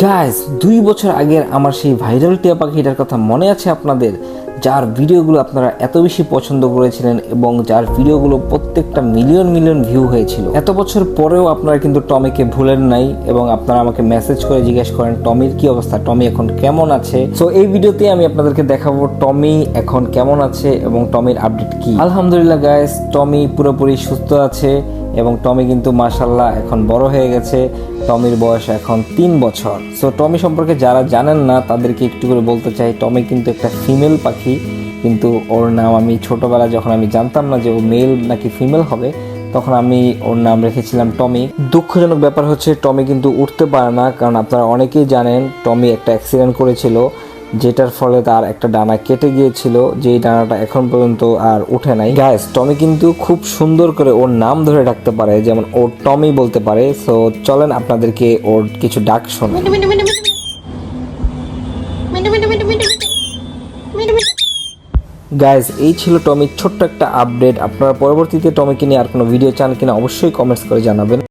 Guys 2 বছর আগের আমার সেই ভাইরাল টিয়া পাখিটার কথা মনে আছে আপনাদের, যার ভিডিওগুলো আপনারা এত বেশি পছন্দ করেছিলেন এবং যার ভিডিওগুলো প্রত্যেকটা মিলিয়ন মিলিয়ন ভিউ হয়েছিল। এত বছর পরেও আপনারা কিন্তু টমিকে ভুলেন নাই এবং আপনারা আমাকে মেসেজ করে জিজ্ঞেস করেন টমির কি অবস্থা, টমি এখন কেমন আছে। সো এই ভিডিওতে আমি আপনাদেরকে দেখাবো টমি এখন কেমন আছে এবং টমির আপডেট কি। আলহামদুলিল্লাহ গাইস, টমি পুরোপুরি সুস্থ আছে এবং টমি কিন্তু মাশাআল্লাহ এখন বড় হয়ে গেছে। টমির বয়স এখন 3 বছর। সো টমি সম্পর্কে যারা জানেন না তাদেরকে একটু করে বলতে চাই, টমি কিন্তু একটা ফিমেল পাখি, কিন্তু ওর নাম আমি ছোটবেলা যখন আমি জানতাম না যে ও মেল নাকি ফিমেল হবে, তখন আমি ওর নাম রেখেছিলাম টমি। দুঃখজনক ব্যাপার হচ্ছে টমি কিন্তু উঠতে পারে না, কারণ আপনারা অনেকেই জানেন টমি একটা অ্যাক্সিডেন্ট করেছিল, যেটার ফলে তার একটা ডানা কেটে গিয়েছিল, যেই ডানাটা এখন পর্যন্ত আর উঠে নাই। গাইস, টমি কিন্তু খুব সুন্দর করে ওর নাম ধরে ডাকতে পারে, যেমন ও টমি বলতে পারে। সো চলেন আপনাদেরকে ওর কিছু ডাক শোনাই। গাইজ, এই ছিল টমির ছোট্ট একটা আপডেট। আপনারা পরবর্তীতে টমিকে নিয়ে আর কোনো ভিডিও চান কিনা অবশ্যই কমেন্টস করে জানাবেন।